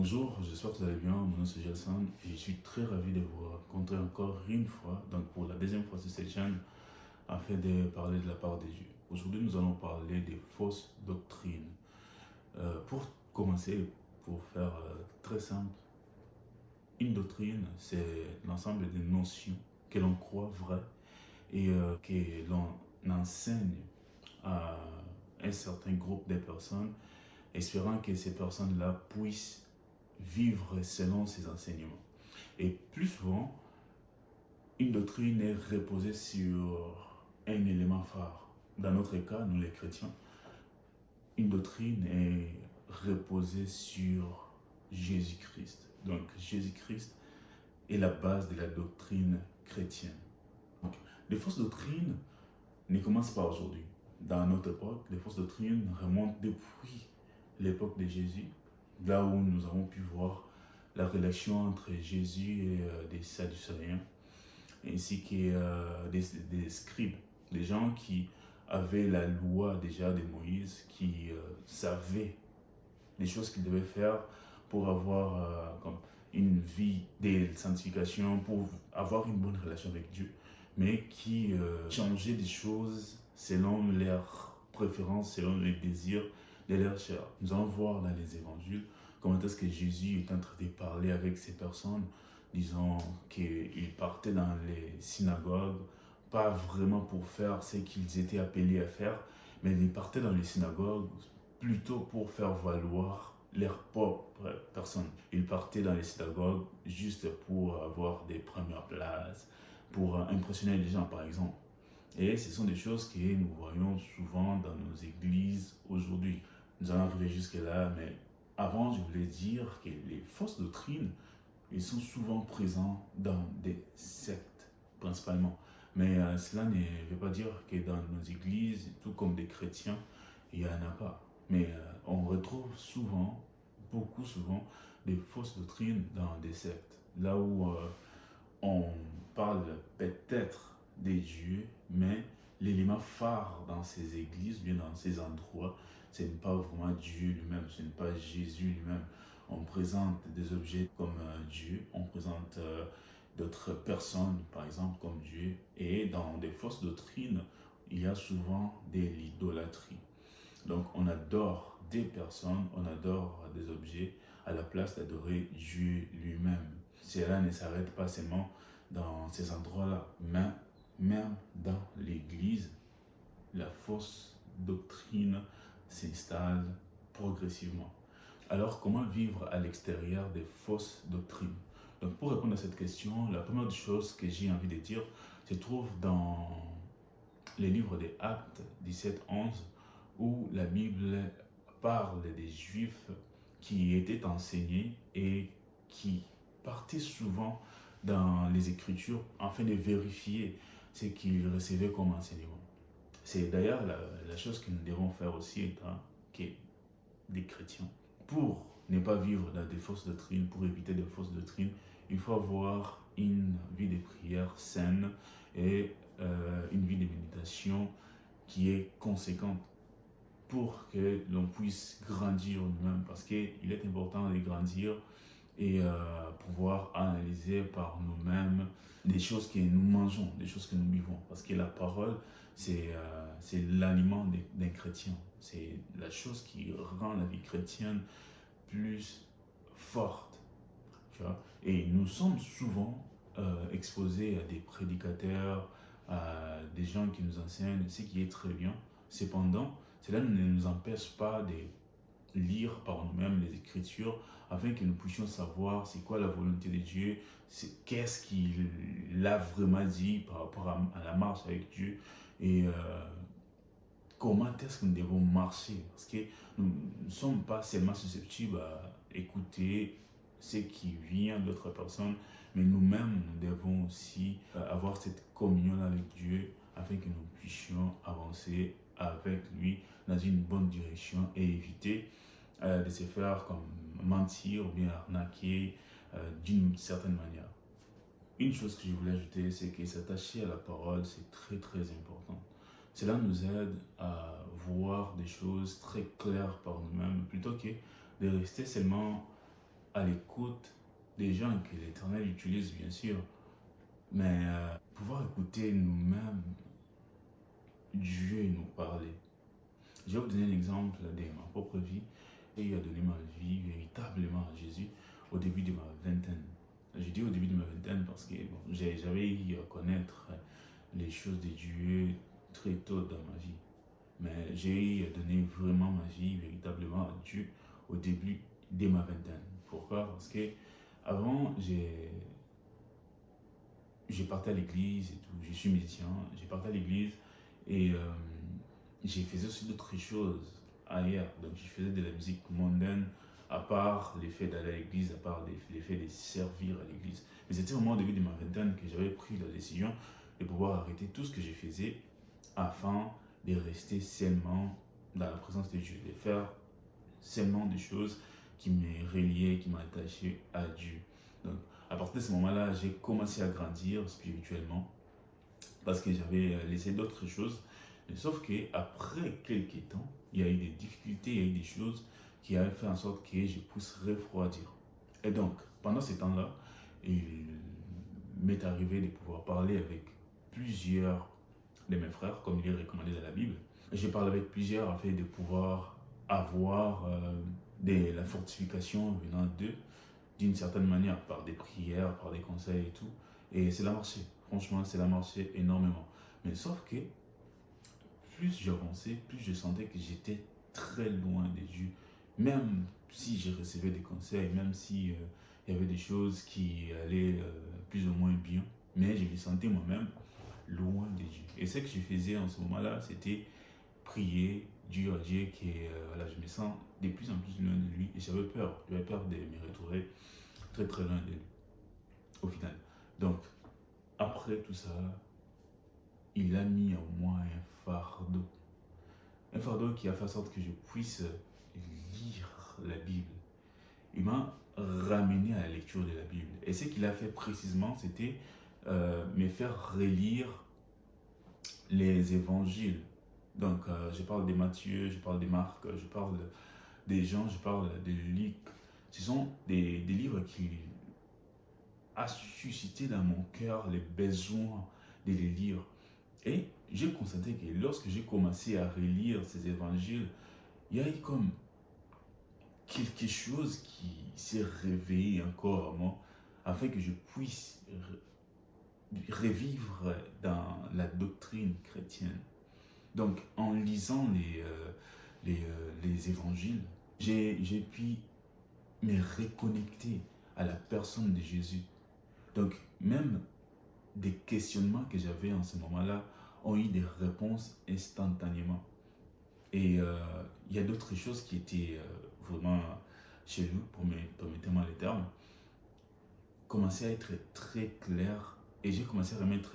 Bonjour, j'espère que vous allez bien. Mon nom c'est Gelson et je suis très ravi de vous rencontrer encore une fois, donc pour la deuxième fois sur cette chaîne, afin de parler de la part de Dieu. Aujourd'hui, nous allons parler des fausses doctrines. Pour commencer, pour faire très simple, une doctrine, c'est l'ensemble des notions que l'on croit vraies et que l'on enseigne à un certain groupe de personnes, espérant que ces personnes-là puissent vivre selon ces enseignements. Et plus souvent, une doctrine est reposée sur un élément phare. Dans notre cas, nous les chrétiens, une doctrine est reposée sur Jésus-Christ. Donc Jésus-Christ est la base de la doctrine chrétienne. Donc, les fausses doctrines ne commencent pas aujourd'hui. Dans notre époque, les fausses doctrines remontent depuis l'époque de Jésus, là où nous avons pu voir la relation entre Jésus et des Sadducéens, ainsi que des scribes, des gens qui avaient la loi déjà de Moïse, qui savaient les choses qu'ils devaient faire pour avoir comme une vie de sanctification, pour avoir une bonne relation avec Dieu, mais qui changeaient des choses selon leurs préférences, selon les désirs de leur chair. Nous allons voir dans les évangiles comment est-ce que Jésus est en train de parler avec ces personnes, disant qu'il partait dans les synagogues, pas vraiment pour faire ce qu'ils étaient appelés à faire, mais il partait dans les synagogues plutôt pour faire valoir leur propre personne. Ils partaient dans les synagogues juste pour avoir des premières places, pour impressionner les gens par exemple. Et ce sont des choses que nous voyons souvent dans nos églises aujourd'hui. Nous allons arriver jusque-là, mais avant, je voulais dire que les fausses doctrines, ils sont souvent présents dans des sectes, principalement. Mais cela ne veut pas dire que dans nos églises, tout comme des chrétiens, il n'y en a pas. Mais on retrouve souvent, beaucoup souvent, des fausses doctrines dans des sectes. Là où on parle peut-être des dieux, mais l'élément phare dans ces églises, bien dans ces endroits, ce n'est pas vraiment Dieu lui-même, ce n'est pas Jésus lui-même. On présente des objets comme Dieu, on présente d'autres personnes, par exemple, comme Dieu. Et dans des fausses doctrines, il y a souvent de l'idolâtrie. Donc on adore des personnes, on adore des objets à la place d'adorer Dieu lui-même. Cela ne s'arrête pas seulement dans ces endroits-là, mais même dans l'Église, la fausse doctrine s'installe progressivement. Alors, comment vivre à l'extérieur des fausses doctrines? Donc, pour répondre à cette question, la première chose que j'ai envie de dire se trouve dans les livres des Actes 17-11, où la Bible parle des Juifs qui étaient enseignés et qui partaient souvent dans les Écritures afin de vérifier ce qu'ils recevaient comme enseignement. C'est d'ailleurs la chose que nous devons faire aussi étant des chrétiens. Pour ne pas vivre dans des fausses doctrines, pour éviter des fausses doctrines, il faut avoir une vie de prière saine et une vie de méditation qui est conséquente pour que l'on puisse grandir nous-mêmes, parce qu'il est important de grandir et pouvoir analyser par nous-mêmes des choses que nous mangeons, des choses que nous buvons, parce que la parole, c'est l'aliment d'un chrétien, c'est la chose qui rend la vie chrétienne plus forte, tu vois. Et nous sommes souvent exposés à des prédicateurs, à des gens qui nous enseignent, ce qui est très bien. Cependant, cela ne nous empêche pas de lire par nous-mêmes les Écritures afin que nous puissions savoir c'est quoi la volonté de Dieu, qu'est-ce qu'il a vraiment dit par rapport à la marche avec Dieu et comment est-ce que nous devons marcher. Parce que nous ne sommes pas seulement susceptibles à écouter ce qui vient d'autres personnes, mais nous-mêmes, nous devons aussi avoir cette communion avec Dieu afin que nous puissions avancer avec lui dans une bonne direction et éviter de se faire comme mentir ou bien arnaquer d'une certaine manière. Une chose que je voulais ajouter, c'est que s'attacher à la parole, c'est très très important. Cela nous aide à voir des choses très claires par nous-mêmes, plutôt que de rester seulement à l'écoute des gens que l'Éternel utilise, bien sûr, mais pouvoir écouter nous-mêmes Dieu nous parler. Je vais vous donner un exemple de ma propre vie. Il a donné ma vie véritablement à Jésus au début de ma vingtaine. Je dis au début de ma vingtaine parce que bon, j'avais eu à connaître les choses de Dieu très tôt dans ma vie. Mais j'ai donné vraiment ma vie véritablement à Dieu au début de ma vingtaine. Pourquoi? Parce que avant, j'ai parti à l'église et tout. Je suis musicien, j'ai parti à l'église et j'ai fait aussi d'autres choses ailleurs. Donc je faisais de la musique mondaine, à part l'effet d'aller à l'église, à part l'effet de servir à l'église. Mais c'était vraiment au début de ma vingtaine que j'avais pris la décision de pouvoir arrêter tout ce que je faisais afin de rester seulement dans la présence de Dieu, de faire seulement des choses qui me reliaient, qui m'attachaient à Dieu. Donc à partir de ce moment-là, j'ai commencé à grandir spirituellement parce que j'avais laissé d'autres choses. Mais sauf qu'après quelques temps, il y a eu des difficultés, il y a eu des choses qui avaient fait en sorte que je puisse refroidir. Et donc, pendant ces temps-là, il m'est arrivé de pouvoir parler avec plusieurs de mes frères, comme il est recommandé dans la Bible. J'ai parlé avec plusieurs afin de pouvoir avoir de la fortification venant d'eux, d'une certaine manière, par des prières, par des conseils et tout. Et cela marchait. Franchement, cela marchait énormément. Mais sauf que plus j'avançais, plus je sentais que j'étais très loin de Dieu. Même si je recevais des conseils, même si il y avait des choses qui allaient plus ou moins bien, mais je me sentais moi-même loin de Dieu. Et ce que je faisais en ce moment-là, c'était prier Dieu à Dieu que voilà, je me sens de plus en plus loin de lui et j'avais peur de me retrouver très très loin de lui au final. Donc, après tout ça, il a mis en moi un fardeau qui a fait en sorte que je puisse lire la Bible. Il m'a ramené à la lecture de la Bible. Et ce qu'il a fait précisément, c'était me faire relire les évangiles. Donc, je parle de Matthieu, je parle de Marc, je parle des Jean, je parle de Luc. Ce sont des livres qui ont suscité dans mon cœur les besoins de les lire. Et j'ai constaté que lorsque j'ai commencé à relire ces évangiles, il y a eu comme quelque chose qui s'est réveillé encore à moi afin que je puisse revivre dans la doctrine chrétienne. Donc, en lisant les évangiles, j'ai pu me reconnecter à la personne de Jésus. Donc, même des questionnements que j'avais en ce moment-là ont eu des réponses instantanément. Et il y a d'autres choses qui étaient vraiment chez nous, permettez-moi les termes, commençaient à être très claires et j'ai commencé à remettre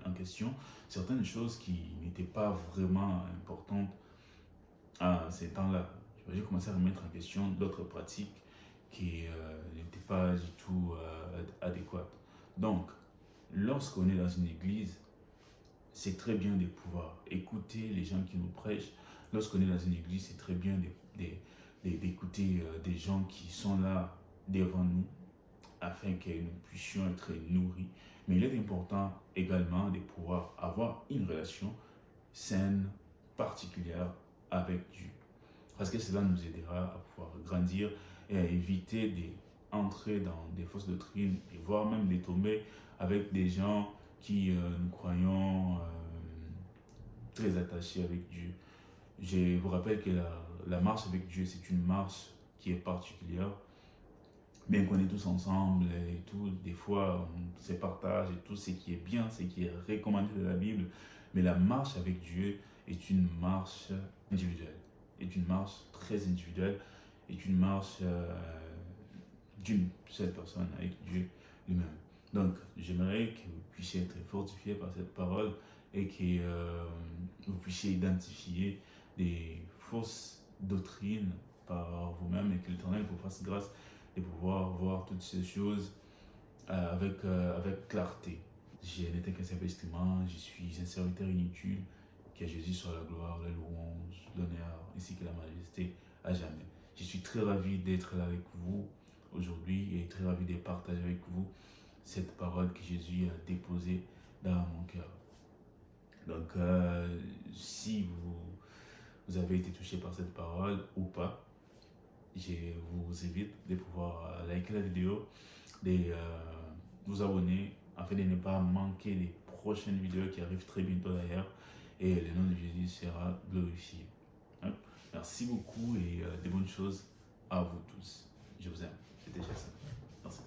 en question certaines choses qui n'étaient pas vraiment importantes à ces temps-là. J'ai commencé à remettre en question d'autres pratiques qui n'étaient pas du tout adéquates. Donc, lorsqu'on est dans une église, c'est très bien de pouvoir écouter les gens qui nous prêchent. Lorsqu'on est dans une église, c'est très bien d'écouter des gens qui sont là devant nous afin que nous puissions être nourris. Mais il est important également de pouvoir avoir une relation saine, particulière avec Dieu. Parce que cela nous aidera à pouvoir grandir et à éviter d'entrer dans des fausses doctrines et voire même de tomber avec des gens qui nous croyons très attachés avec Dieu. Je vous rappelle que la marche avec Dieu, c'est une marche qui est particulière. Bien qu'on est tous ensemble et tout, des fois on se partage et tout ce qui est bien, ce qui est recommandé de la Bible. Mais la marche avec Dieu est une marche individuelle, est une marche très individuelle, est une marche d'une seule personne avec Dieu lui-même. Donc, j'aimerais que vous puissiez être fortifiés par cette parole et que vous puissiez identifier des fausses doctrines par vous-même et que l'Éternel vous fasse grâce de pouvoir voir toutes ces choses avec clarté. Je n'étais qu'un simple instrument, je suis un serviteur inutile, qu'à Jésus soit la gloire, la louange, l'honneur ainsi que la majesté à jamais. Je suis très ravi d'être là avec vous aujourd'hui. très ravi de partager avec vous cette parole que Jésus a déposée dans mon cœur. Donc, si vous avez été touché par cette parole ou pas, je vous invite de pouvoir liker la vidéo, de vous abonner afin de ne pas manquer les prochaines vidéos qui arrivent très bientôt d'ailleurs, et le nom de Jésus sera glorifié. Hein? Merci beaucoup et de bonnes choses à vous tous. Je vous aime. C'était Jason. Merci.